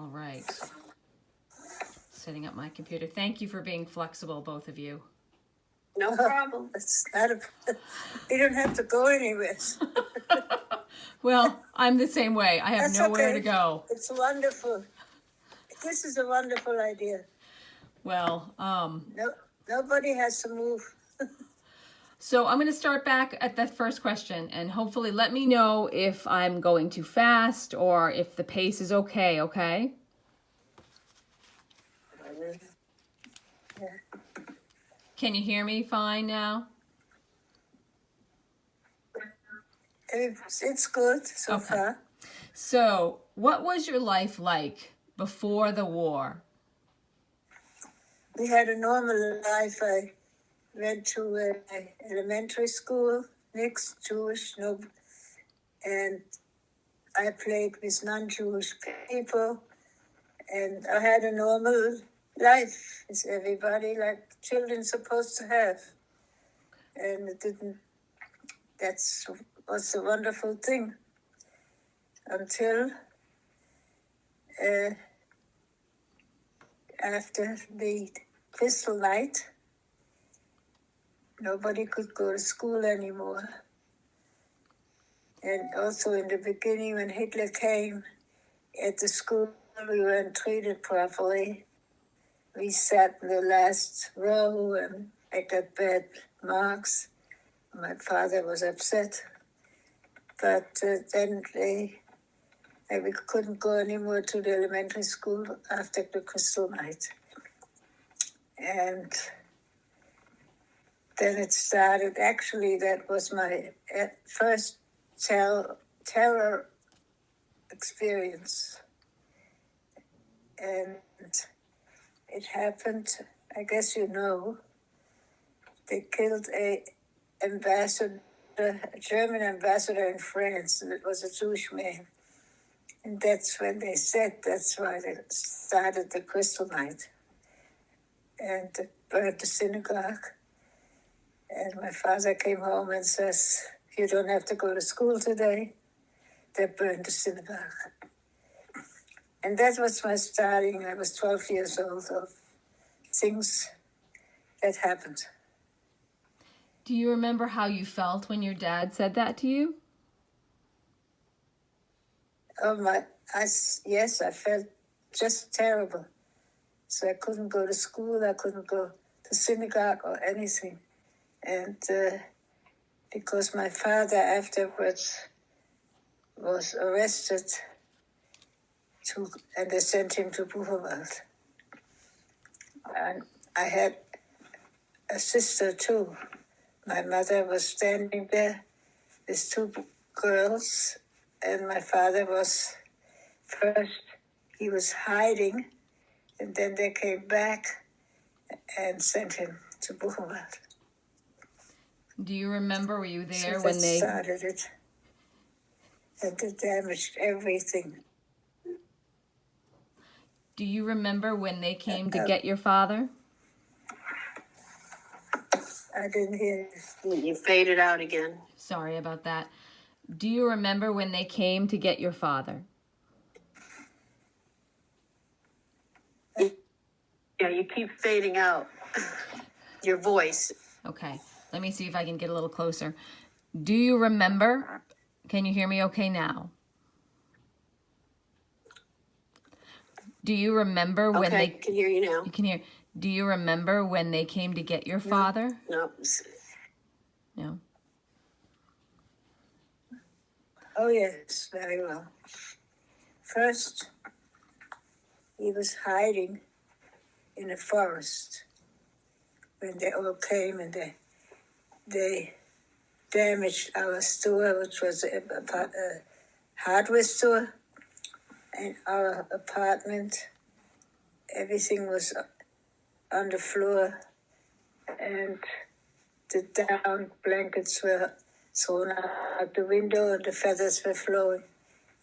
All right. Setting up my computer. Thank you for being flexible, both of you. No problem. It's not you don't have to go anywhere. Well, I'm the same way. I have That's nowhere okay. to go. It's wonderful. This is a wonderful idea. Well, Nobody has to move. so I'm going to start back at that first question, and hopefully let me know if I'm going too fast or if the pace is okay, okay? Yeah. Can you hear me fine now? It's good so far. So, what was your life like before the war? We had a normal life. I went to elementary school, mixed Jewish, no, and I played with non-Jewish people, and I had a normal life with everybody, like children supposed to have. And it didn't. Was a wonderful thing until after the Crystal Night. Nobody could go to school anymore. And also in the beginning, when Hitler came at the school, we weren't treated properly. We sat in the last row and I got bad marks. My father was upset. But then we couldn't go anymore to the elementary school after the Crystal Night. And then it started. Actually, that was my first terror experience. And it happened, I guess you know, they killed a German ambassador in France, and it was a Jewish man. And that's when they said that's why they started the Crystal Night. And they burned the synagogue. And my father came home and says, "You don't have to go to school today." They burned the synagogue. And that was my starting. I was 12 years old of things that happened. Do you remember how you felt when your dad said that to you? Yes, I felt just terrible. So I couldn't go to school, I couldn't go to synagogue or anything. And because my father afterwards was arrested, and they sent him to Buchenwald. And I had a sister too. My mother was standing there with two girls, and my father was first, he was hiding, and then they came back and sent him to Buchenwald. Do you remember, were you there So when they started it? And they damaged everything. Do you remember when they came to get your father? I didn't hear you. You faded out again. Sorry about that. Do you remember when they came to get your father? Yeah, you keep fading out. Your voice. Okay, let me see if I can get a little closer. Do you remember? Can you hear me okay now? Do you remember when Okay, they... I can hear you now. You can hear. Do you remember when they came to get your father? No. No. Oh, yes, very well. First, he was hiding in a forest when they all came, and they damaged our store, which was a hardware store, and our apartment. Everything was on the floor, and the down blankets were thrown out the window, and the feathers were flowing.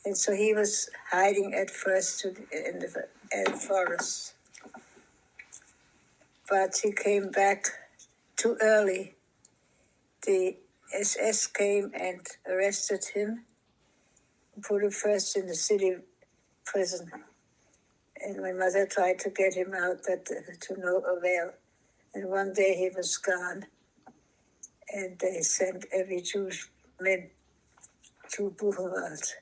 And so he was hiding at first in the forest. But he came back too early. The SS came and arrested him and put him first in the city prison. And my mother tried to get him out, but to no avail. And one day he was gone, and they sent every Jewish man to Buchenwald.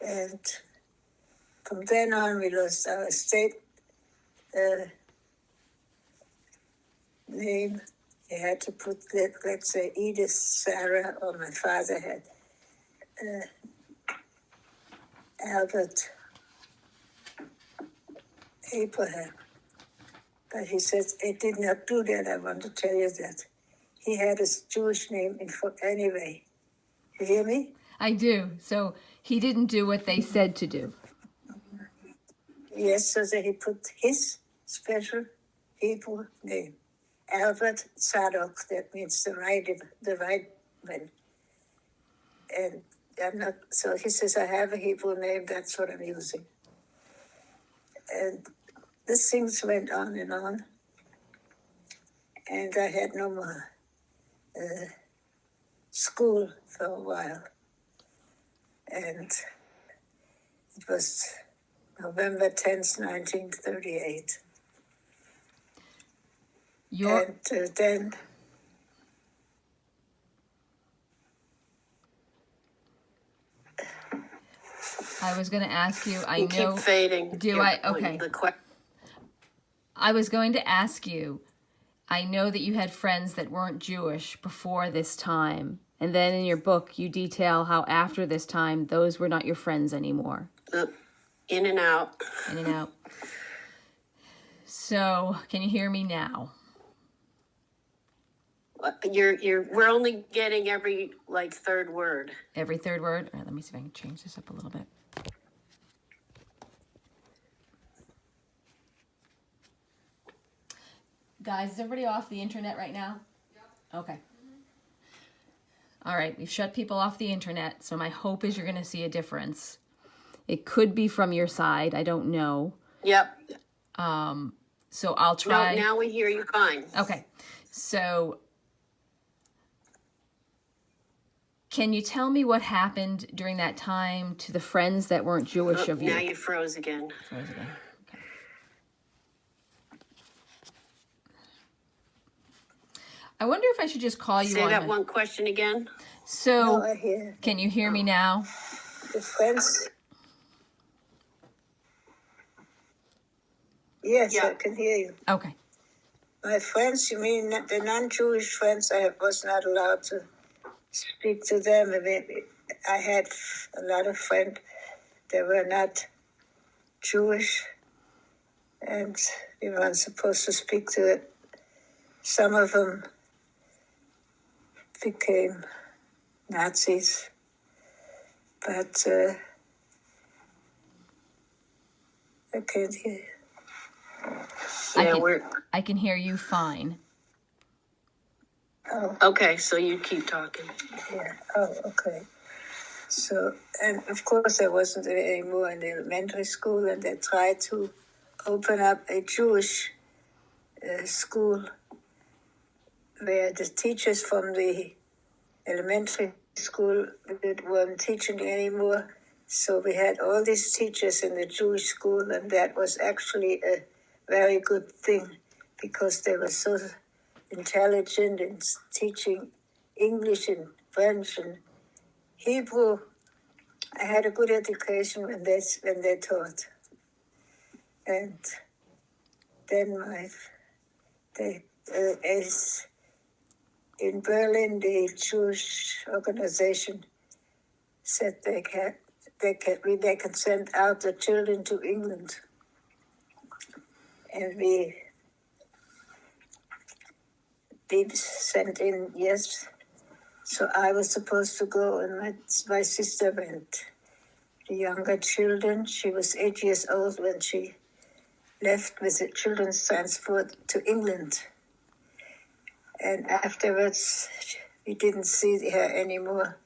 And from then on, we lost our state name. They had to put, let's say, Edith, Sarah, or my father had Albert, Abraham. But he says, I did not do that. I want to tell you that. He had a Jewish name anyway. You hear me? I do. So he didn't do what they said to do. Yes, so that he put his special Hebrew name, Albert Zadok. That means the right one. And I'm not. So he says, I have a Hebrew name. That's what I'm using. And these things went on, and I had no more school for a while. And it was November 10th, 1938. And then I was going to ask you, You keep fading. Do I? Okay. I was going to ask you, I know that you had friends that weren't Jewish before this time. And then in your book, you detail how after this time, those were not your friends anymore. In and out. In and out. So, can you hear me now? We're only getting every third word. Every third word? All right, let me see if I can change this up a little bit. Guys, is everybody off the internet right now? Yep. Okay. All right, we've shut people off the internet, so my hope is you're going to see a difference. It could be from your side, I don't know. Yep. So I'll try. No, now we hear you fine. Okay. So can you tell me what happened during that time to the friends that weren't Jewish of you? Now you froze again. Froze again. Okay. I wonder if I should just call you Say on that one question again. So, no, I hear can you hear me now? the friends. Yes, Yeah. I can hear you. Okay. My friends, you mean the non-Jewish friends? I was not allowed to speak to them. I had a lot of friends that were not Jewish, and we weren't supposed to speak to it. Some of them became Nazis, but I can't hear you. I can hear you fine. Oh, Okay, so you keep talking. yeah. Oh, okay. So, and of course, I wasn't anymore in the elementary school, and they tried to open up a Jewish school where the teachers from the elementary school weren't teaching anymore. So we had all these teachers in the Jewish school, and that was actually a very good thing because they were so intelligent in teaching English and French and Hebrew. I had a good education when they taught. And then in Berlin, the Jewish organization said they can send out the children to England. And we sent in, yes. So I was supposed to go, and my sister went. The younger children, she was 8 years old when she left with the children's transport to England. And afterwards, we didn't see her anymore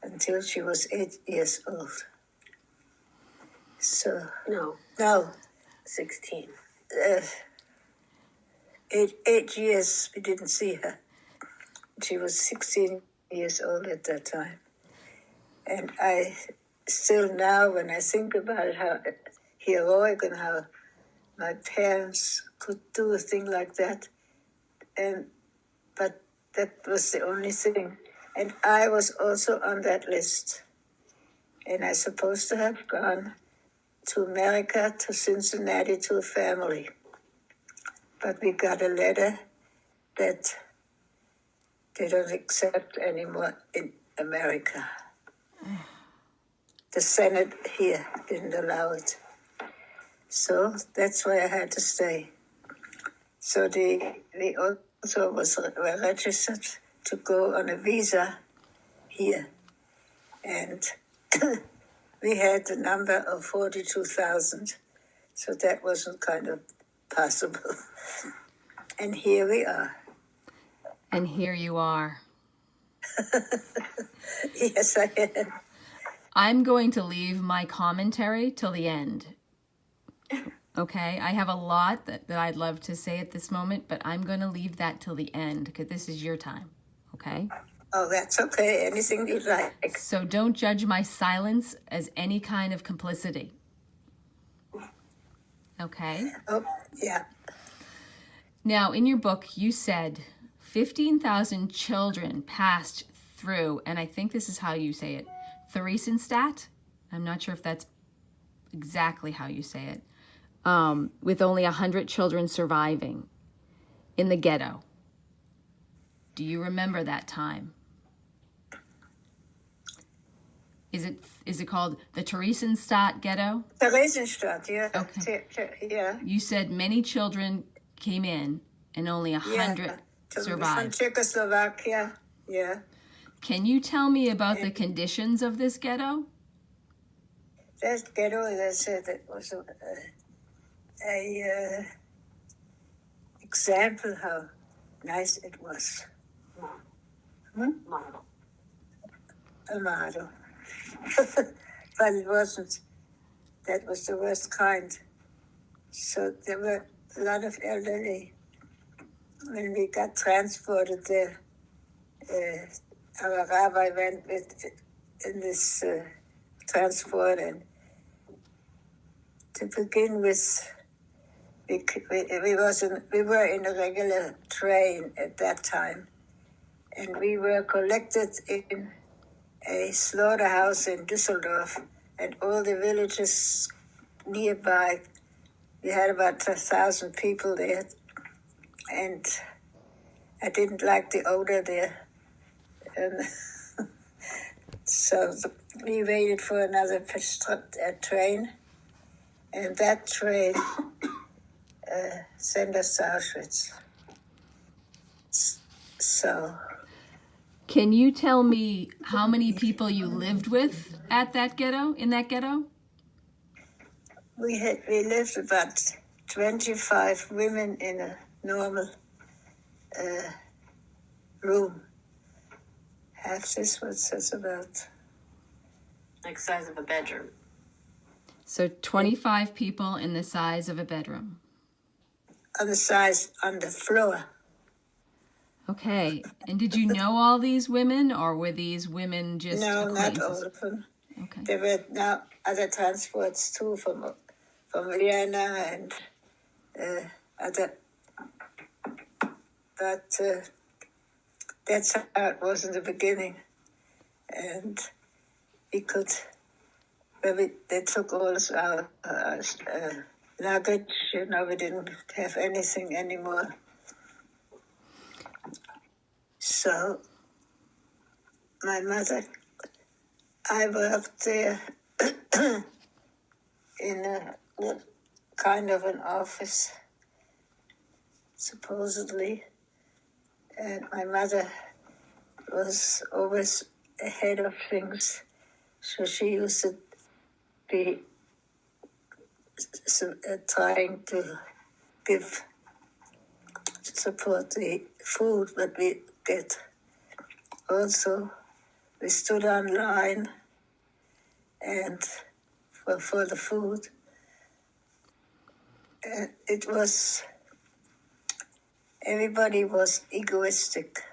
until she was 8 years old. So, no, 16. 8 years we didn't see her. She was 16 years old at that time. And I still now, when I think about it, how heroic and how my parents could do a thing like that. But that was the only thing. And I was also on that list. And I supposed to have gone to America, to Cincinnati, to a family. But we got a letter that they don't accept anymore in America. The Senate here didn't allow it. So that's why I had to stay. So they also were registered to go on a visa here. And we had the number of 42,000. So that wasn't kind of possible. And here we are. And here you are. Yes, I am. I'm going to leave my commentary till the end. Okay, I have a lot that I'd love to say at this moment, but I'm going to leave that till the end because this is your time. Okay? Oh, that's okay. Anything you like. So don't judge my silence as any kind of complicity. Okay? Oh, yeah. Now, in your book, you said 15,000 children passed through, and I think this is how you say it, Theresienstadt. I'm not sure if that's exactly how you say it. With only 100 children surviving in the ghetto. Do you remember that time? Is it called the Theresienstadt ghetto? Theresienstadt, yeah. Okay. Yeah. You said many children came in and only 100 From survived. Czechoslovakia, yeah. Can you tell me about the conditions of this ghetto? That ghetto, as I said, it was a example how nice it was. Model. A model. But it wasn't. That was the worst kind. So there were a lot of elderly. When we got transported there, our rabbi went with in this transport, and to begin with, we were in a regular train at that time, and we were collected in a slaughterhouse in Düsseldorf, and all the villages nearby. We had about 1,000 people there, and I didn't like the odor there. And so we waited for another train, and that train sent us to Auschwitz. So, Can you tell me how many people you lived with at that ghetto, in that ghetto? we lived about 25 women in a normal room. Half this was just about. Like size of a bedroom. So 25 people in the size of a bedroom. On the floor. Okay. And did you know all these women, or were these women just No, not acquaintances? all of them. Okay. There were now other transports too from Vienna and other. But that's how it was in the beginning. And we could, they took all our luggage, we didn't have anything anymore. So my mother, I worked there in a kind of an office, supposedly. And my mother was always ahead of things. So she used to be trying to support the food that we get. Also, we stood online and for the food. And it was, everybody was egoistic.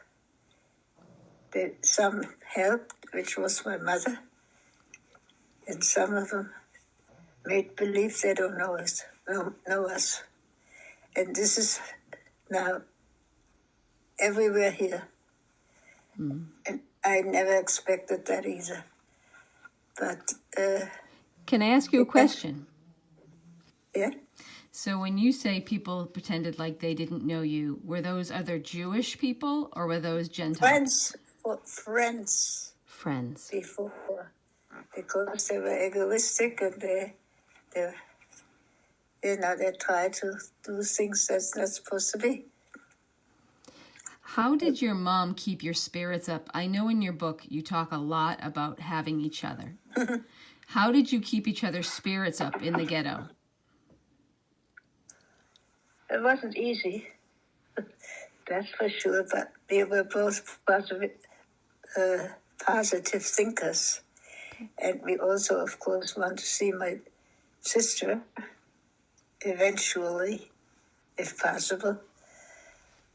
Some helped, which was my mother, and some of them make believe they don't know us. And this is now everywhere here. And I never expected that either. But, Can I ask you a question? yeah, So when you say people pretended like they didn't know you, were those other Jewish people or were those Gentiles? friends Friends. before, because they were egoistic and they try to do things that's not supposed to be. How did your mom keep your spirits up? I know in your book you talk a lot about having each other. How did you keep each other's spirits up in the ghetto? It wasn't easy, that's for sure, but we were both positive thinkers. And we also, of course, want to see my sister eventually, if possible.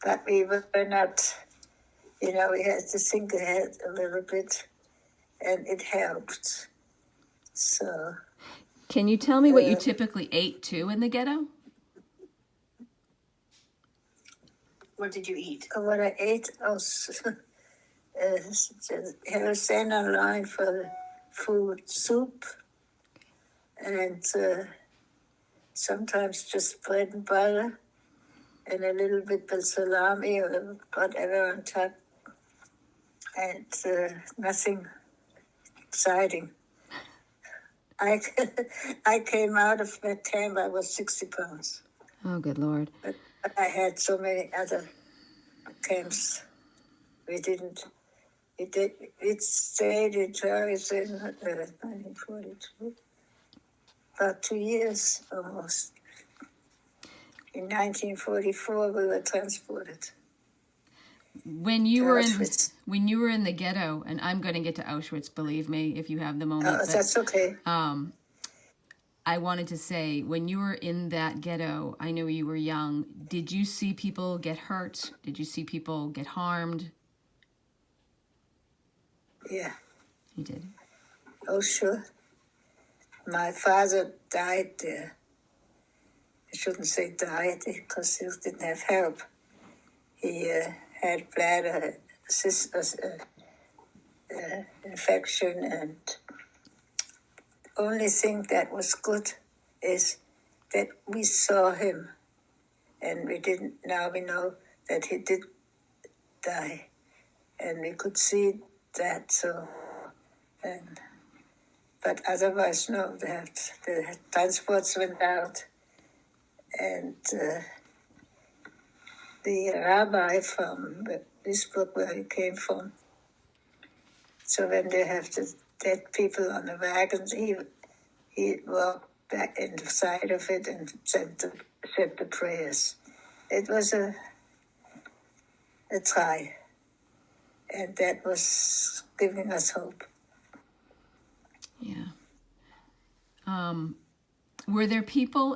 But we were not, we had to think ahead a little bit, and it helped. So. Can you tell me what you typically ate too in the ghetto? What did you eat? What I ate, I was stand online for the food, soup, and sometimes just bread and butter, and a little bit of salami or whatever on top, and nothing exciting. I came out of that camp, I was 60 pounds. Oh, good Lord. But I had so many other camps. It stayed in Paris in 1942, about 2 years almost. In 1944, we were transported. When you were in the ghetto, and I'm going to get to Auschwitz, believe me, if you have the moment. Oh, that's okay. I wanted to say, when you were in that ghetto, I know you were young. Did you see people get hurt? Did you see people get harmed? Yeah. You did. Oh, sure. My father died there. I shouldn't say died because he didn't have help. He had bladder infection, and only thing that was good is that we saw him, and now we know that he did die, and we could see that. So, but otherwise, no. The transports went out, and the rabbi from this book where he came from. So when they have the dead people on the wagons, he walked back inside of it and said the prayers. It was a try, and that was giving us hope. Yeah. Were there people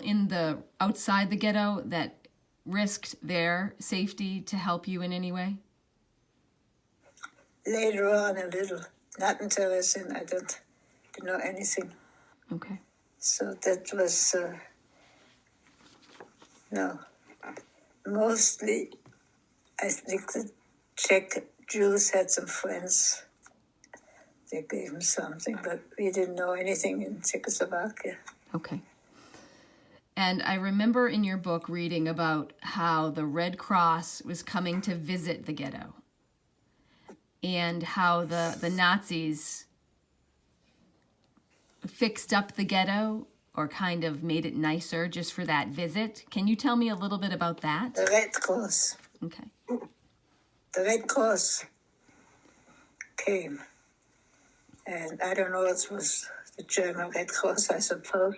outside the ghetto that risked their safety to help you in any way? Later on, a little. Not until I was in, I didn't know anything. Okay. So that was, no. Mostly, I think the Czech Jews had some friends. They gave them something, but we didn't know anything in Czechoslovakia. Okay. And I remember in your book reading about how the Red Cross was coming to visit the ghetto and how the Nazis fixed up the ghetto or kind of made it nicer just for that visit. Can you tell me a little bit about that? The Red Cross. Okay. The Red Cross came. And I don't know, it was the German Red Cross, I suppose.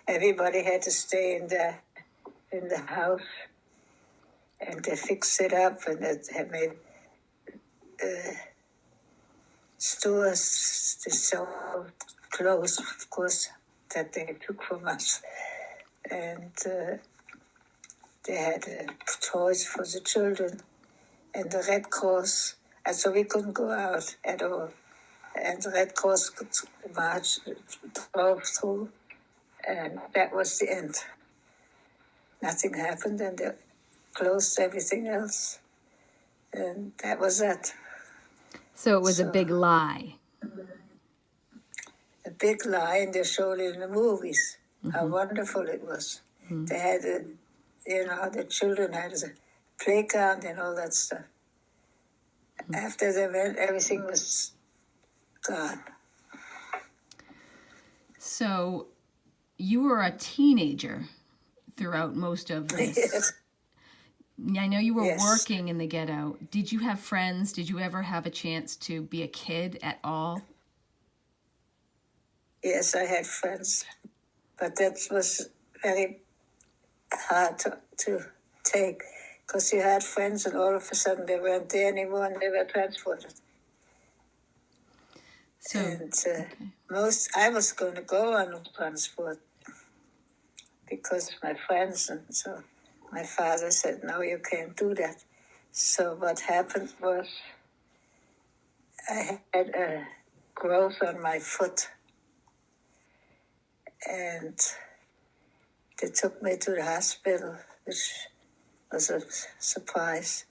Everybody had to stay in the house, and they fixed it up, and they made stores to sell clothes, of course, that they took from us. And they had toys for the children, and the Red Cross, and so we couldn't go out at all. And the Red Cross could march, drove through, And that was the end. Nothing happened, and they closed everything else. And that was that. So it was a So, big lie. a big lie, and they showed it in the movies, how wonderful it was. They had, the children had a playground and all that stuff. After they went, everything was gone. So you were a teenager throughout most of this. Yes. I know you were Yes. working in the ghetto. Did you have friends? Did you ever have a chance to be a kid at all? Yes, I had friends, but that was very hard to take, because you had friends and all of a sudden they weren't there anymore and they were transported. So And I was going to go on transport because my friends, and so my father said, no, you can't do that. So what happened was I had a growth on my foot, and they took me to the hospital, which was a surprise.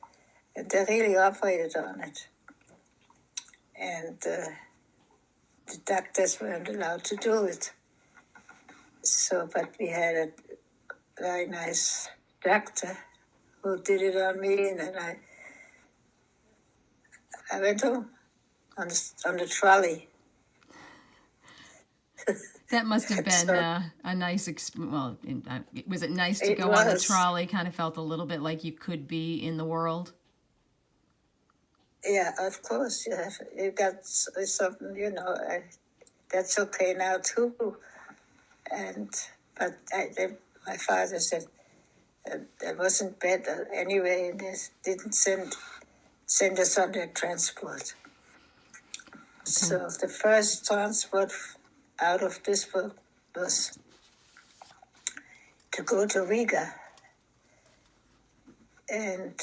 And they really operated on it. And the doctors weren't allowed to do it. So, but we had a very nice doctor who did it on me, and then I went home on the trolley. that must have been So- a nice, was it nice to It go on the was. trolley? Kind of felt a little bit like you could be in the world. Yeah, of course, you got something, that's okay now too. But my father said that wasn't better anyway, and they didn't send us on their transport. So the first transport out of this book was to go to Riga. And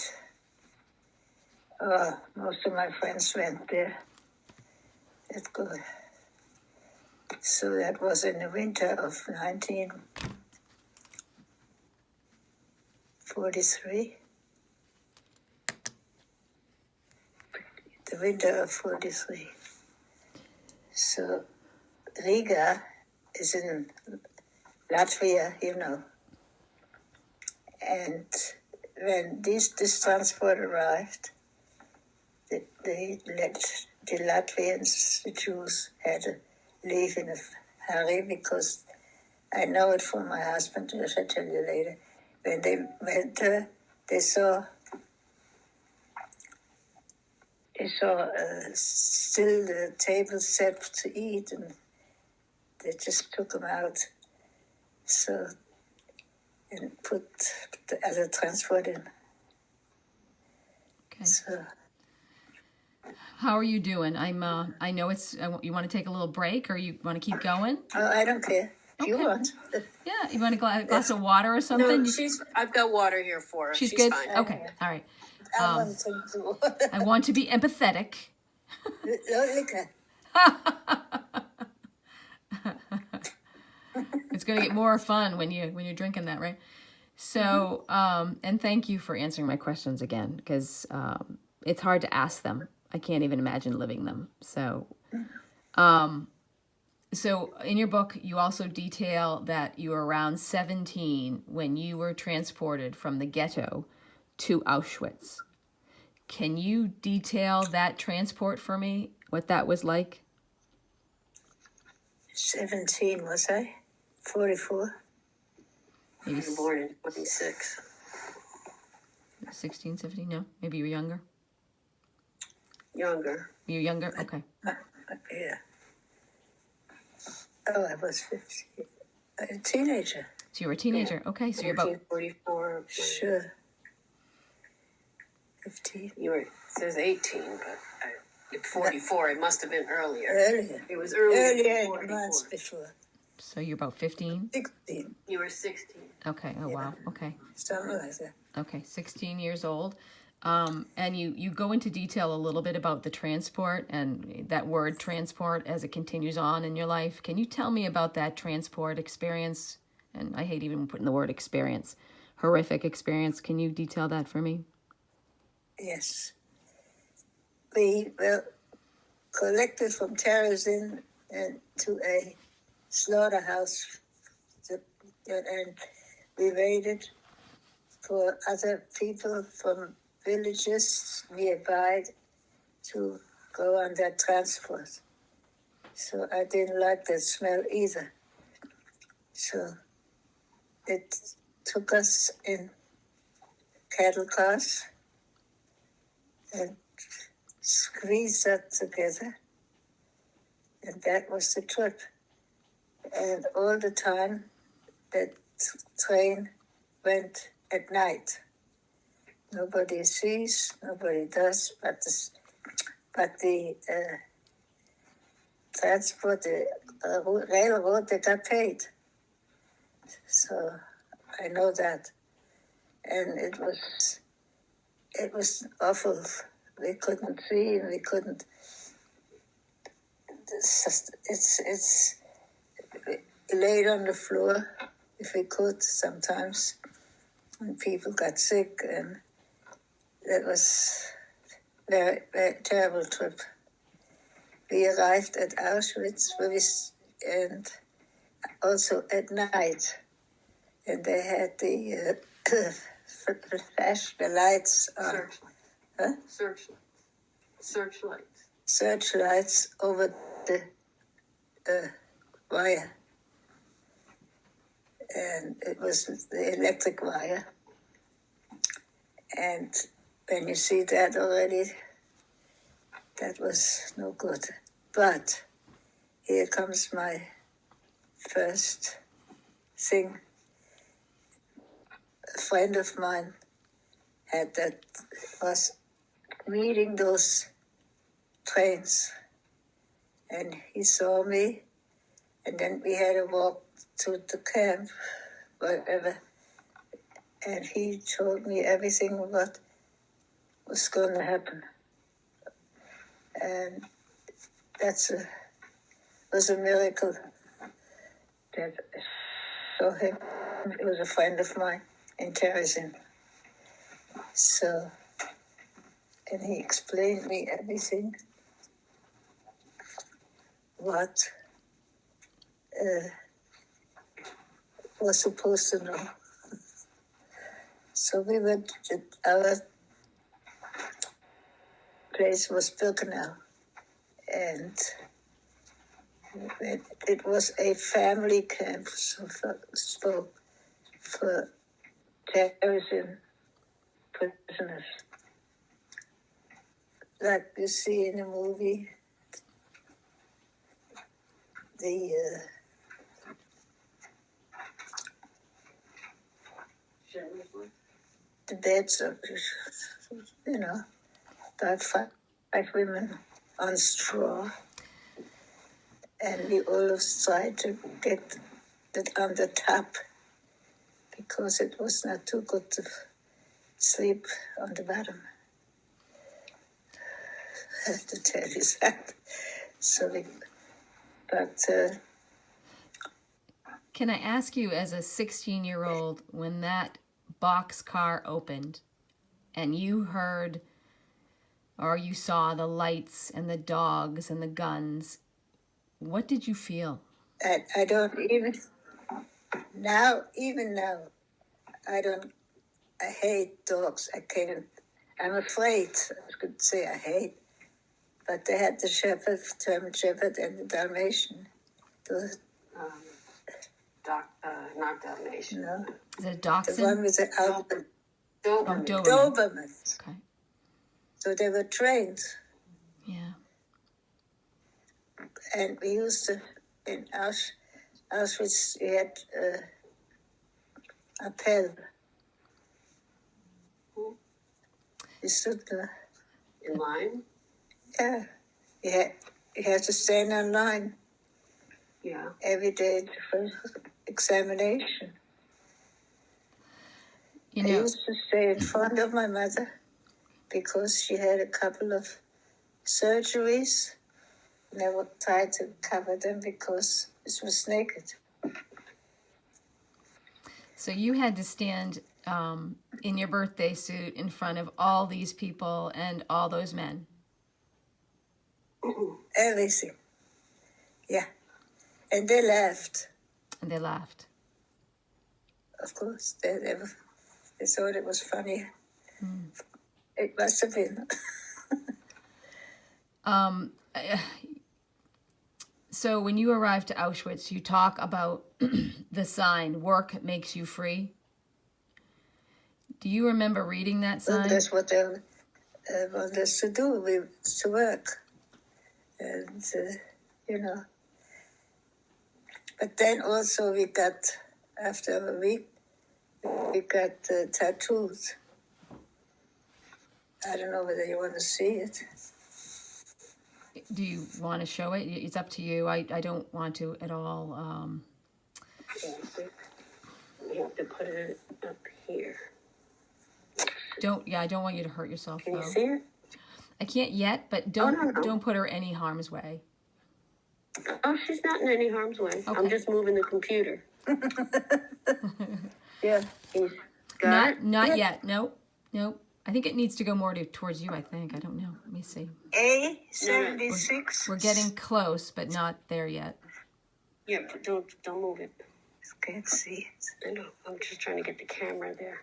most of my friends went there. That's good. So that was in the winter of 1943. The winter of 43. So Riga is in Latvia, And when this transport arrived, they let the Latvians, the Jews, had to leave in a hurry, because I know it from my husband, as I tell you later. When they went there, they saw still the table set to eat, and they just took them out. So, and put the other transport in. Okay. So, How are you doing? I know you want to take a little break, or you want to keep going? I don't care. If you Okay. want. Yeah, you want a glass of water or something? No, I've got water here for her. She's good? Fine. Okay, all right. I want to I want to be empathetic. liquor. It's going to get more fun when you're drinking that, right? So, and thank you for answering my questions again, because it's hard to ask them. I can't even imagine living them. So, so in your book, you also detail that you were around 17 when you were transported from the ghetto to Auschwitz. Can you detail that transport for me? What that was like? 17, was I? 44? Maybe I was born in 26. 16, 17? No, maybe you're younger. Younger. You're younger? Okay. Yeah. Oh, I was 15. A teenager. So you were a teenager. Okay, so you're about 44. Sure. 15. It says 18, but 44. It must have been earlier. Earlier. It was earlier. Earlier in 44. months before. So you're about 15? 16. You were 16. Okay. Oh, wow. Okay. Something like that. Okay. 16 years old. And you go into detail a little bit about the transport and that word transport as it continues on in your life. Can you tell me about that transport experience? And I hate even putting the word experience, horrific experience. Can you detail that for me? Yes. We were collected from Terrorism and to a slaughterhouse, and we waited for other people from villages nearby to go on that transport. So I didn't like that smell either. So it took us in cattle cars and squeezed that together. And that was the trip. And all the time, that train went at night. Nobody sees, nobody does, but the transport, the railroad, they got paid. So I know that. And it was awful. We couldn't see, and we couldn't. It's laid on the floor if we could sometimes. And people got sick, and that was very, very terrible trip. We arrived at Auschwitz and also at night, and they had the flash the lights on. Searchlights over the wire, and it was the electric wire. And when you see that already, that was no good. But here comes my first thing. A friend of mine was reading those trains, and he saw me, and then we had a walk to the camp, wherever, and he told me everything what was going to happen. And was a miracle that I saw him. He was a friend of mine in terrorism. So, and he explained me everything what was supposed to know. So we went to our place was Birkenau, and it was a family camp for terrorism prisoners, like you see in the movie. The beds of, about five women on straw, and we always tried to get it on the top because it was not too good to sleep on the bottom. I have to tell you that. Can I ask you, as a 16-year-old, when that boxcar opened and you heard or you saw the lights and the dogs and the guns, what did you feel? I don't even now, I hate dogs. I'm afraid, I could say I hate, but they had the shepherd, German shepherd, and the Dalmatian. Not Dalmatian. No. Is it a dachshund? The one with the Doberman. Doberman. Okay. So they were trained. Yeah. And we used to, in Auschwitz, we had a pell. You stood there. In line? Yeah. You had to stand in line. Yeah. Every day for examination. I used to stay in front of my mother because she had a couple of surgeries. And they would try to cover them because it was naked. So you had to stand in your birthday suit in front of all these people and all those men. Everything. Yeah. And they laughed, And they laughed. of course. They thought it was funny. It must have been. So when you arrived to Auschwitz, you talk about the sign, "Work makes you free." Do you remember reading that sign? That's what they want us to do, to work. And, you know. But then also we got, after a week, we got tattoos. I don't know whether you want to see it. Do you want to show it? It's up to you. I don't want to at all. You have to put it up here. I don't want you to hurt yourself. Can though. you see it? I can't yet, but don't no. don't put her any harm's way. Oh, she's not in any harm's way. Okay. I'm just moving the computer. Yeah. Not yet. Nope. I think it needs to go more towards you. I think. I don't know. Let me see. A76. We're getting close, but not there yet. Yeah, but don't move it. Can't see it. I know. I'm just trying to get the camera there.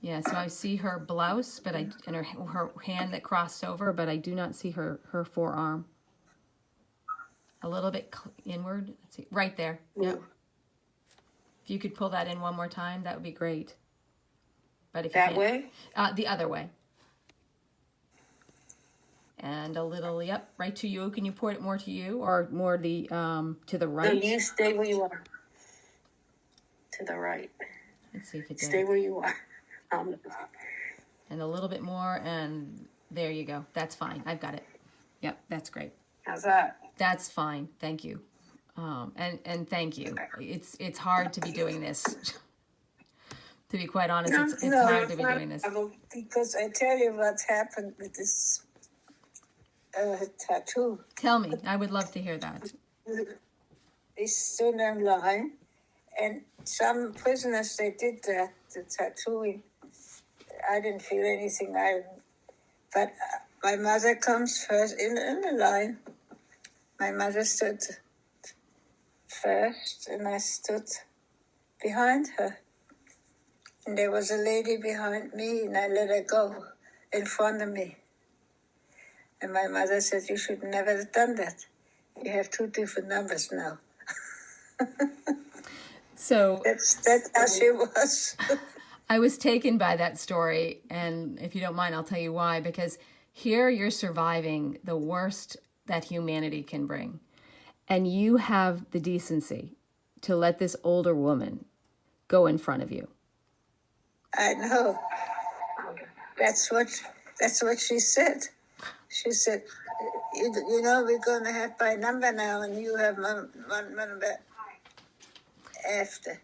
Yeah. So I see her blouse, but and her hand that crossed over, but I do not see her forearm. A little bit inward. Let's see. Right there. Yep. If you could pull that in one more time, that would be great. But if That you way? the other way. And a little, yep, right to you. Can you point it more to you or more to the right? No, you stay where you are. To the right. Let's see if it did. Stay where you are. And a little bit more, and there you go. That's fine. I've got it. Yep, that's great. How's that? That's fine. Thank you. And thank you. It's hard to be doing this. To be quite honest, it's hard to be doing this. Because I tell you what happened with this tattoo. Tell me. I would love to hear that. They stood in line, and some prisoners, they did the tattooing. I didn't feel anything. But my mother comes first in the line. My mother stood first, and I stood behind her. And there was a lady behind me, and I let her go in front of me. And my mother said, "You should never have done that. You have two different numbers now." So that's how she was. I was taken by that story, and if you don't mind, I'll tell you why. Because here you're surviving the worst that humanity can bring. And you have the decency to let this older woman go in front of you. I know. That's what she said. She said, you know, we're going to have my number now, and you have one number after.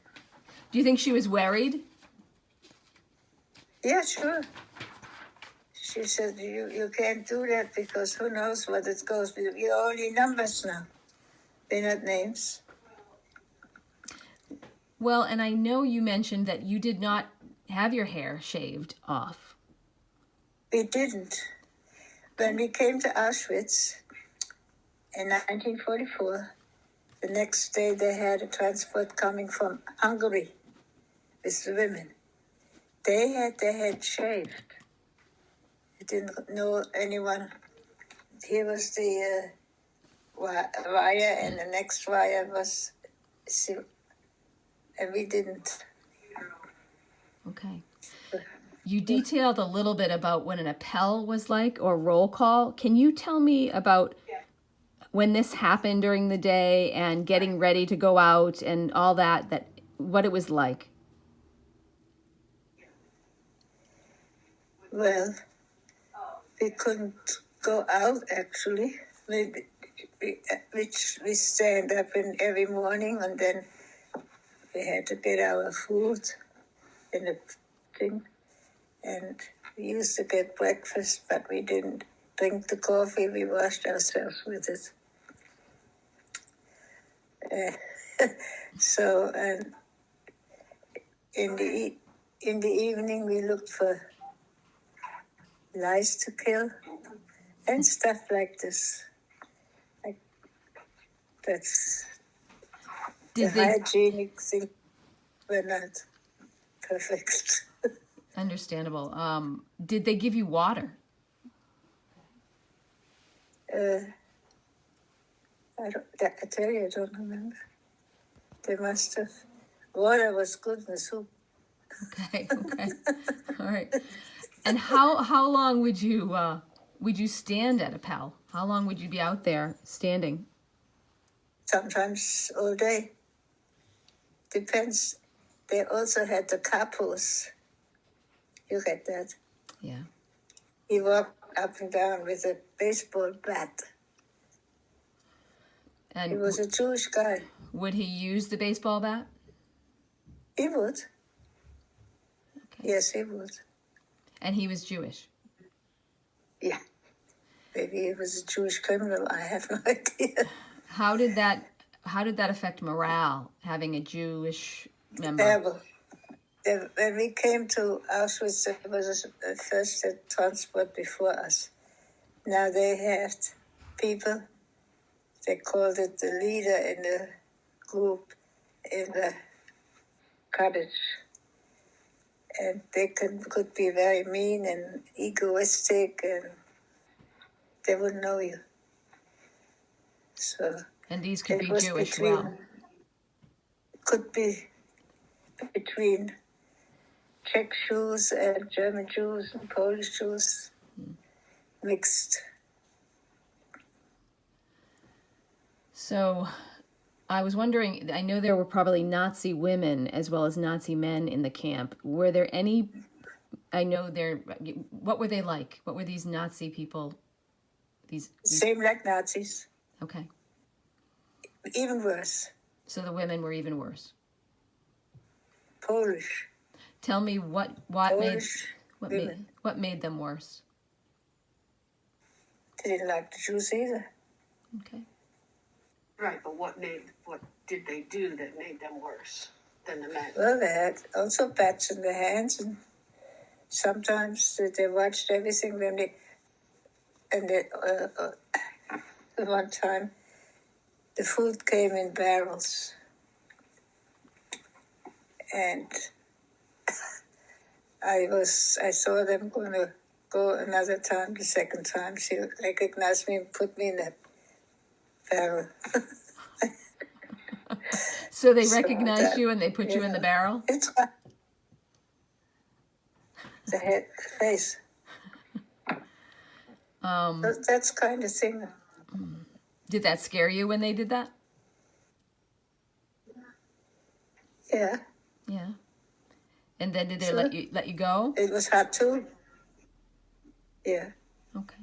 Do you think she was worried? Yeah, sure. She said, you can't do that because who knows what it goes with. You're only numbers now. They're not names. Well, and I know you mentioned that you did not have your hair shaved off. We didn't. When we came to Auschwitz in 1944, the next day they had a transport coming from Hungary with the women. They had their head shaved. I didn't know anyone. Here was the wire, and the next wire was, and we didn't. Okay. You detailed a little bit about what an appel was like, or roll call. Can you tell me about when this happened during the day and getting ready to go out and all that what it was like? Well, we couldn't go out, actually. We stand up every morning, and then we had to get our food in the thing. And We used to get breakfast, but we didn't drink the coffee. We washed ourselves with it. So, and in the evening, we looked for lice to kill and stuff like this. Like, that's the Did they hygienic thing. Were not perfect. understandable? Did they give you water? I tell you, I don't remember. They must have. Water was good in the soup. Okay, okay, all right. And how long would you stand at a Pell? How long would you be out there standing? Sometimes all day. Depends. They also had the capos. You get that? Yeah. He walked up and down with a baseball bat. And He was a Jewish guy. would he use the baseball bat? He would. Okay. Yes, he would. And he was Jewish. Yeah. Maybe he was a Jewish criminal. I have no idea. How did that affect morale, having a Jewish member? Terrible. When we came to Auschwitz, there was a first transport before us. Now they had people, they called it the leader in the group in the cottage. And they could be very mean and egoistic, and they wouldn't know you. So And these could it be was Jewish, between, well. could be between Czech Jews and German Jews and Polish Jews mixed. So I was wondering, I know there were probably Nazi women as well as Nazi men in the camp. Were there any, what were they like? What were these Nazi people? These Same like Nazis, okay. even worse. So the women were even worse. Polish. Tell me what Polish made women. what made them worse? They didn't like the Jews either. Okay. Right, but what did they do that made them worse than the men? Well, they had also bats in their hands, and sometimes they watched everything when one time the food came in barrels, and I saw them gonna go another time. The second time, she recognized me and put me in the barrel. So they So recognized that- you and they put you in the barrel? It's the head, the face. That's kind of thing. Did that scare you when they did that? Yeah, Yeah. And then did they Sure. let you go? it was hard too. Yeah. Okay.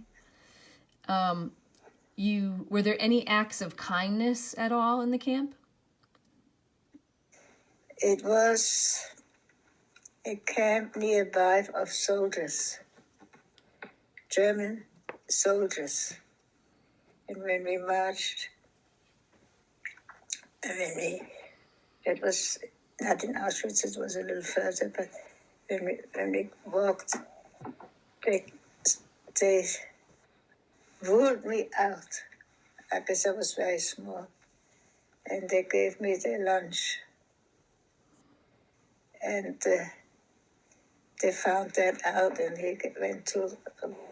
Were there any acts of kindness at all in the camp? It was a camp nearby of soldiers, German soldiers. And when we marched, it was not in Auschwitz, it was a little further, but when we walked, they ruled me out. I guess I was very small. And they gave me their lunch. And they found that out, and he went to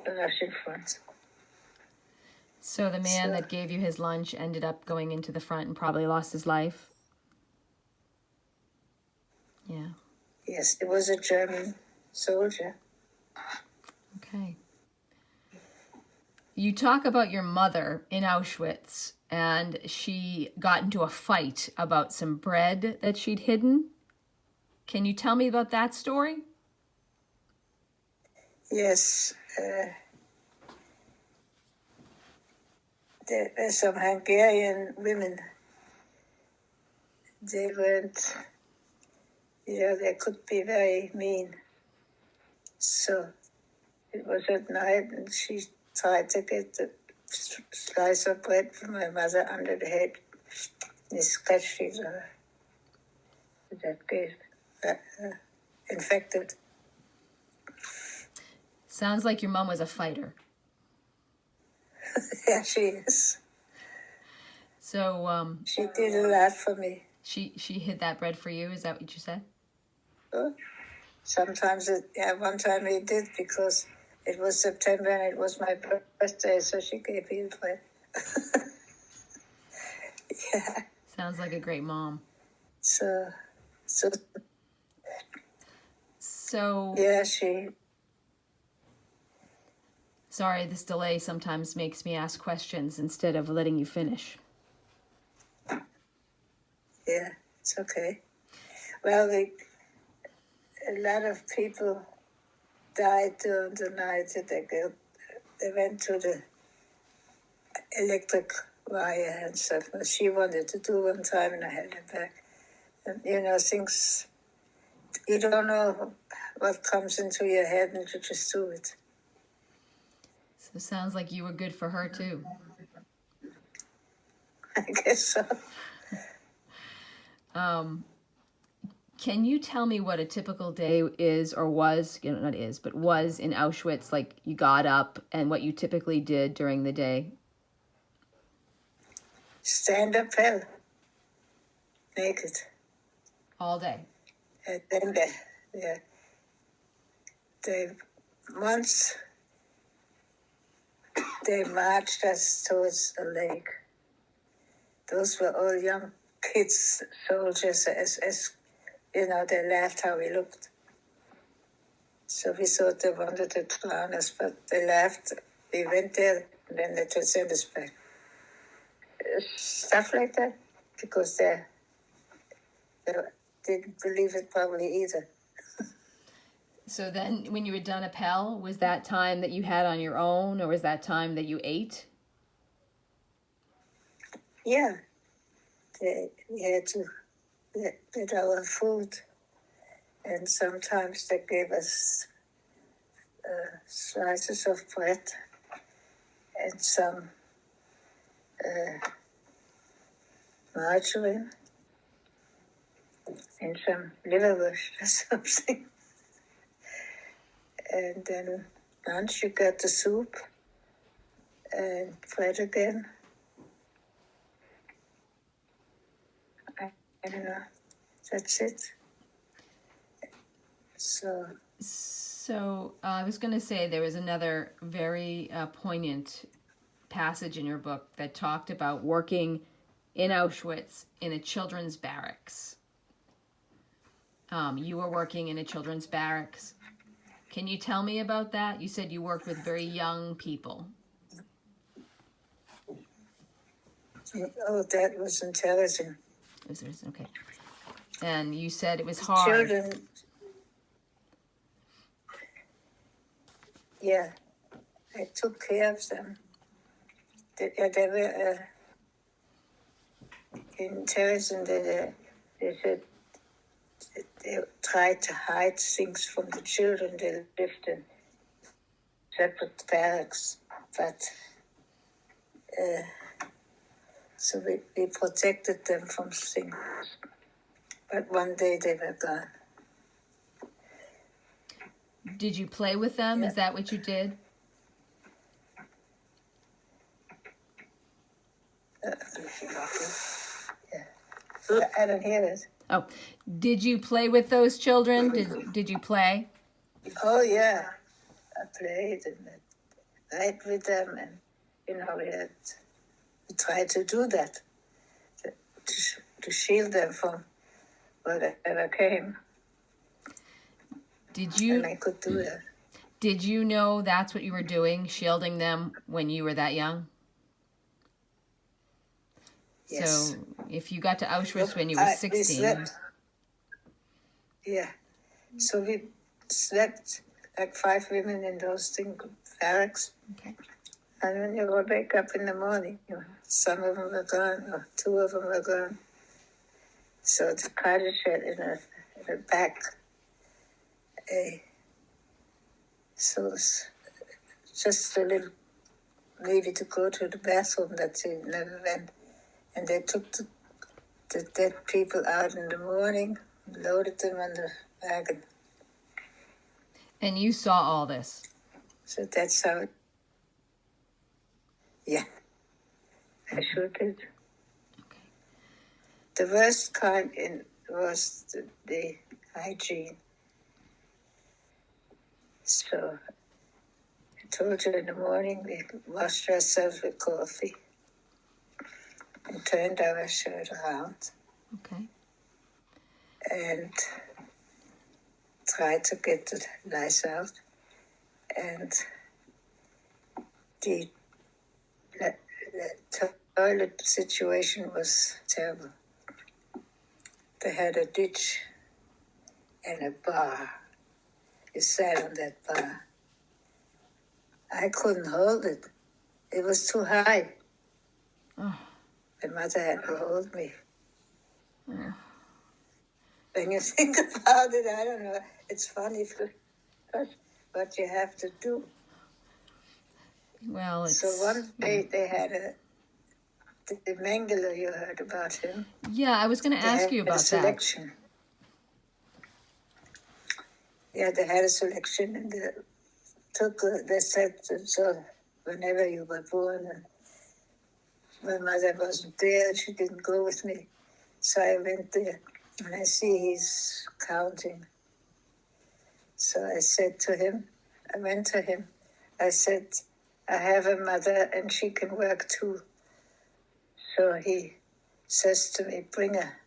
the Russian front. So the man So- that gave you his lunch ended up going into the front and probably lost his life? Yeah. Yes, it was a German soldier. Okay. You talk about your mother in Auschwitz, and she got into a fight about some bread that she'd hidden. Can you tell me about that story? Yes, there were some Hungarian women. They weren't, they could be very mean. So it was at night, and she tried to get the slice of bread from my mother under the head. He scratched it, that gave infected. Sounds like your mom was a fighter. Yeah, she is. So She did a lot for me. she hid that bread for you. Is that what you said? Oh, sometimes, one time he did because it was September and it was my birthday, so she gave me bread. Yeah. Sounds like a great mom. So So yeah, she. sorry, this delay sometimes makes me ask questions instead of letting you finish. Yeah, it's okay. Well, a lot of people died during the night. They went to the electric wire and stuff. And she wanted to do one time, and I had it back. And things you don't know what comes into your head, and you just do it. So it sounds like you were good for her too. I guess so. Can you tell me what a typical day is or was, not is, but was in Auschwitz? Like you got up and what you typically did during the day? Stand up hell, naked. All day. And then once they marched us towards the lake. Those were all young kids, soldiers, as they laughed how we looked. So we thought they wanted to drown us, but they laughed. We went there, and then they just sent us back. Stuff like that, because they didn't believe it probably either. So then when you were done Appel, was that time that you had on your own or was that time that you ate? Yeah, we had to get our food, and sometimes they gave us slices of bread and some margarine and some liverwurst or something. And then lunch you got the soup and bread again. I don't know. That's it. So I was going to say there was another very poignant passage in your book that talked about working in Auschwitz in a children's barracks. You were working in a children's barracks. Can you tell me about that? You said you worked with very young people. Oh, that was intelligent. Okay. And you said it was hard. Children, yeah, I took care of them. They were intelligent. They said they tried to hide things from the children. They lived in separate barracks, but so we protected them from things. But one day they were gone. Did you play with them? Yeah. Is that what you did? I don't hear it. Oh, did you play with those children? Did you play? Oh, yeah. I played and played with them, and we tried to do that to shield them from whatever came. And I could do that. Did you know that's what you were doing, shielding them when you were that young? Yes. So if you got to Auschwitz when you were 16. We slept. Yeah. So we slept like 5 women in those barracks. Okay. And when you would wake up in the morning, some of them were gone, or 2 of them were gone. So the cottage had in the back a just a little, maybe to go to the bathroom that he never went. And they took the dead people out in the morning, loaded them on the wagon. And you saw all this. So that's how yeah, I sure did. Okay. The worst kind was the hygiene. So I told you in the morning we washed ourselves with coffee and turned our shirt around Okay. and tried to get the lice out. And the toilet situation was terrible. They had a ditch and a bar. You sat on that bar. I couldn't hold it. It was too high. Oh. My mother had to hold me. Oh. When you think about it, I don't know. It's funny, but what you have to do. Well, it's... So one day they had the Mengele, you heard about him. Yeah, I was going to ask you about that. Selection. Yeah, they had a selection and they said, so whenever you were born, and my mother wasn't there, she didn't go with me. So I went there and I see he's counting. So I said to him, I went to him, I said, I have a mother and she can work too. So he says to me, bring her.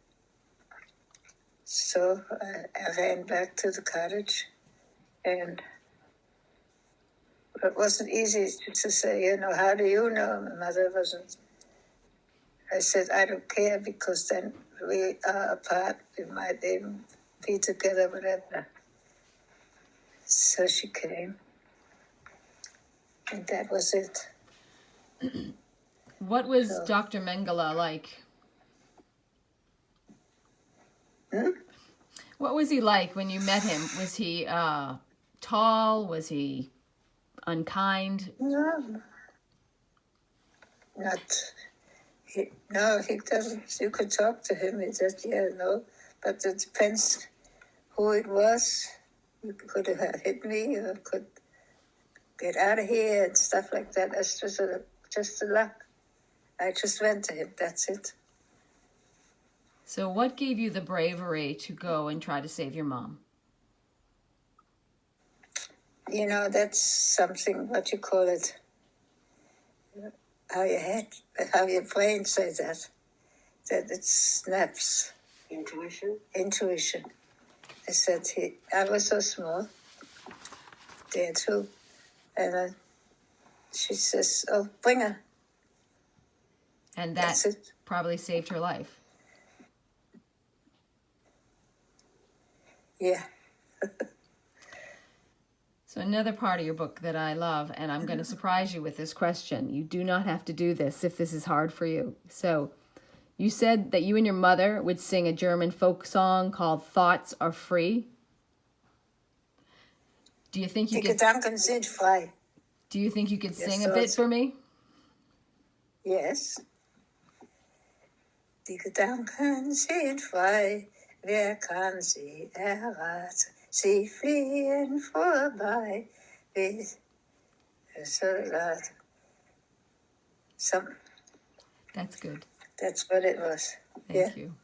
So I ran back to the cottage, and it wasn't easy to say, how do you know? My mother wasn't. I said, I don't care, because then we are apart. We might even be together, whatever. So she came, and that was it. What was Dr. Mengele like? What was he like when you met him? Was he tall? Was he unkind? No, he doesn't. You could talk to him. He said, yeah, no, but it depends who it was. You could have hit me, or could get out of here and stuff like that. That's just a luck. I just went to him. That's it. So what gave you the bravery to go and try to save your mom? That's something, what you call it, how your brain says that it snaps. Intuition. I said, I was so small there too. And she says, oh, bring her. And that probably saved her life. Yeah. So another part of your book that I love, and I'm going to surprise you with this question. You do not have to do this if this is hard for you. So you said that you and your mother would sing a German folk song called Thoughts Are Free. Do you think you could... Die Gedanken sind frei. Do you think you could sing a bit for me? Yes. Die Gedanken sind frei, wer kann sie erraten? Sie fliehen vorbei, wie Soldaten. That's good. That's what it was. Thank you.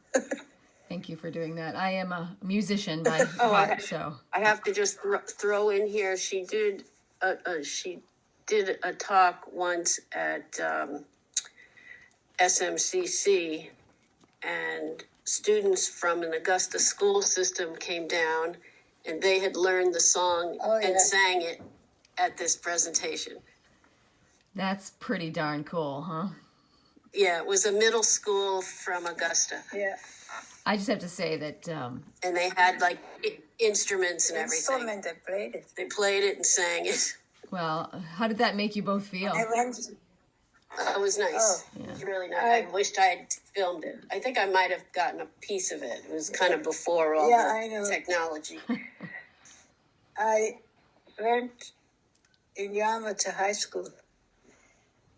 Thank you for doing that. I am a musician by heart, so. I have to just throw in here, she did a talk once at SMCC, and students from an Augusta school system came down, and they had learned the song and sang it at this presentation. That's pretty darn cool, huh? Yeah, it was a middle school from Augusta. Yeah. I just have to say that... and they had, like, instruments and everything. They played it. They played it and sang it. Well, how did that make you both feel? It was nice. Yeah. It was really nice. I wished I had filmed it. I think I might have gotten a piece of it. It was kind of before all the technology. I went in Yarmouth to high school.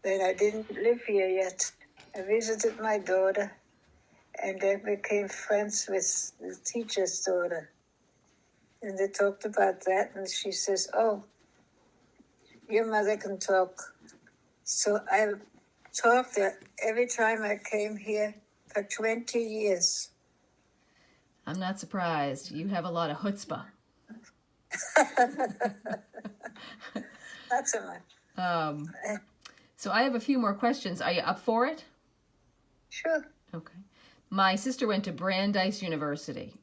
When I didn't live here yet, I visited my daughter, and they became friends with the teacher's daughter. And they talked about that, and she says, "Oh, your mother can talk." So I talked every time I came here for 20 years. I'm not surprised. You have a lot of chutzpah. Not so much. So I have a few more questions. Are you up for it? Sure. Okay. My sister went to Brandeis University,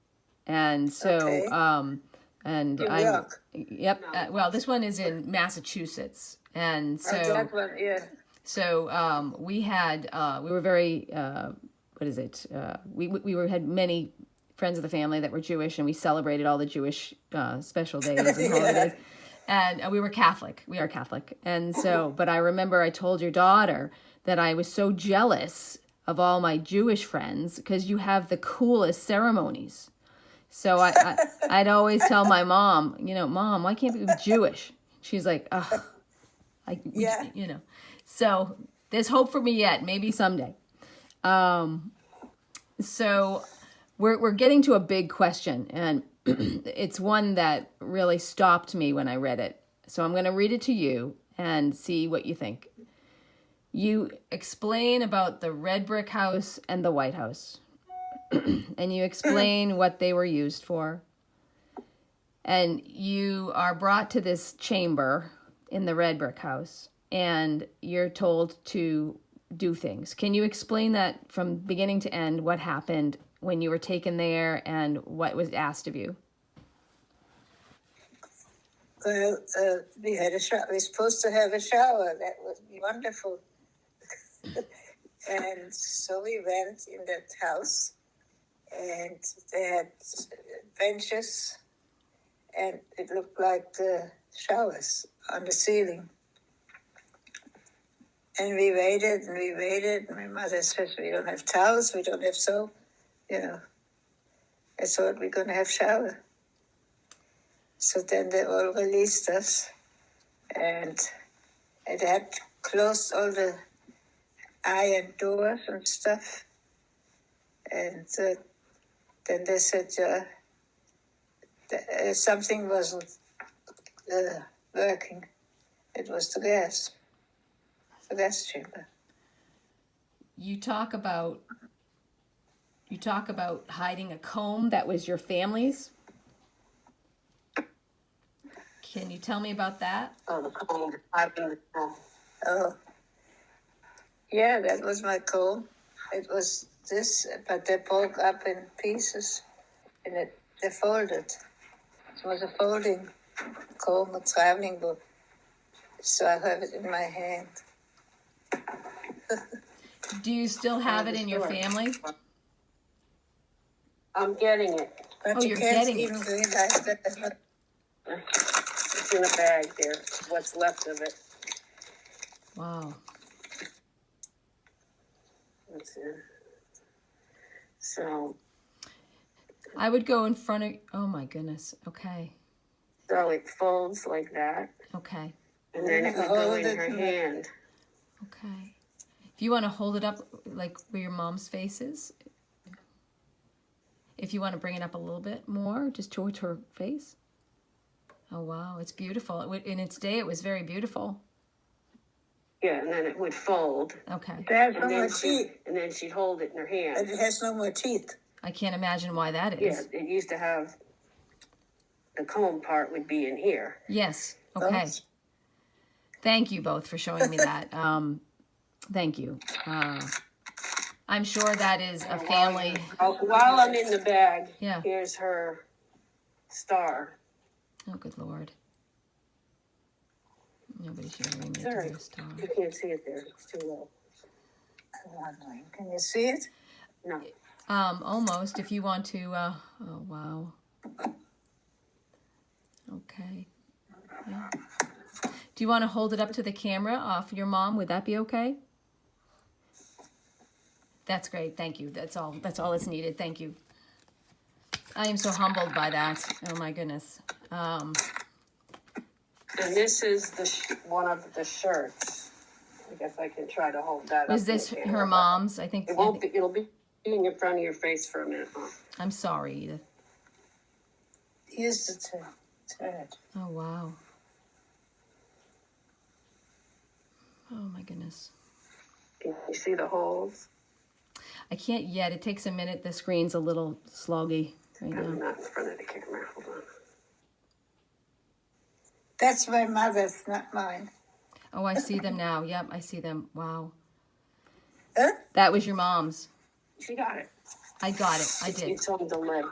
and so Okay. and New I York. Yep. Well, this one is in Massachusetts, and so That one, yeah. so we had we were very what is it? We had many friends of the family that were Jewish, and we celebrated all the Jewish special days and holidays. And we were Catholic. We are Catholic. And so, but I remember I told your daughter that I was so jealous of all my Jewish friends because you have the coolest ceremonies. So I'd always tell my mom, Mom, why can't we be Jewish? She's like, oh, Yeah. So there's hope for me yet, maybe someday. So we're getting to a big question, and it's one that really stopped me when I read it. So I'm going to read it to you and see what you think. You explain about the red brick house and the White House. And you explain what they were used for. And you are brought to this chamber in the red brick house, and you're told to do things. Can you explain that from beginning to end, what happened when you were taken there and what was asked of you? Well, we had a shower. We were supposed to have a shower. That would be wonderful. And so we went in that house, and they had benches, and it looked like showers on the ceiling. And we waited, and we waited. My mother says, "We don't have towels, we don't have soap." I thought we're going to have shower. So then they all released us, and it had closed all the iron doors and stuff. And then they said something wasn't working. It was the gas chamber. You talk about hiding a comb that was your family's. Can you tell me about that? Oh, the comb. Hiding the comb. Oh, yeah, that was my comb. It was this, but they broke up in pieces, and they folded. It was a folding comb, a traveling book. So I have it in my hand. Do you still have it in your family? I'm getting it. But you you're can't getting it. even realize that. It's in a bag there. What's left of it. Wow. That's it. So I would go in front of, oh my goodness. Okay. it folds like that, Okay. and then it would go in her hand. Okay. If you want to hold it up like where your mom's face is, if you want to bring it up a little bit more, just towards her face. Oh, wow. It's beautiful. In its day, it was very beautiful. Yeah, and then it would fold. Okay. It has no And more then, teeth. and then she'd hold it in her hand. It has no more teeth. I can't imagine why that Yeah, is. it used to have, the comb part would be in here. Yes. Okay. Both. Thank you both for showing me that. Thank you. I'm sure that is a family. While I'm in the bag, Yeah. here's her star. Oh, good Lord. Nobody should ever make Sorry, a star. you can't see it there. It's too low. Can you see it? No. Almost, if you want to, oh, wow. Okay. Yeah. Do you want to hold it up to the camera off your mom? Would that be okay? That's great. Thank you. That's all that's needed. Thank you. I am so humbled by that. Oh my goodness. And this is one of the shirts. I guess I can try to hold that up. Was this her mom's? I think it won't be. It'll be in front of your face for a minute. Huh? I'm sorry, Edith. Here's the third. Oh, wow. Oh, my goodness. Can you see the holes? I can't yet. It takes a minute. The screen's a little sloggy right I'm now. not in front of the camera. Hold on. That's my mother's, not mine. Oh, I see them now. Yep, I see them. Wow. Huh? That was your mom's. She got it. I got it. I did. It's on delay.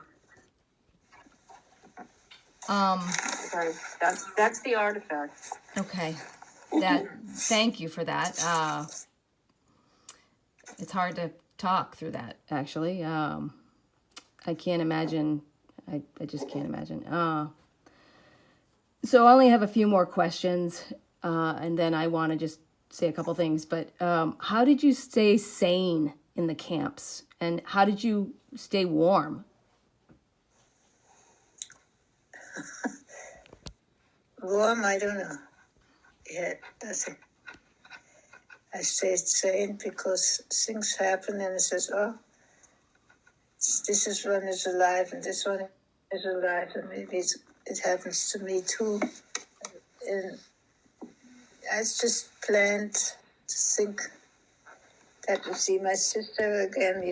Um, Okay. That's the artifact. okay. Thank you for that. It's hard to talk through that, actually. I can't imagine. I just can't imagine. So I only have a few more questions, and then I want to just say a couple things. But how did you stay sane in the camps? And how did you stay warm? Warm, I don't know. Yeah, doesn't. I stayed sane because things happen and it says, oh, this is one is alive and this one is alive and maybe it happens to me too. And I just planned to think that we see my sister again.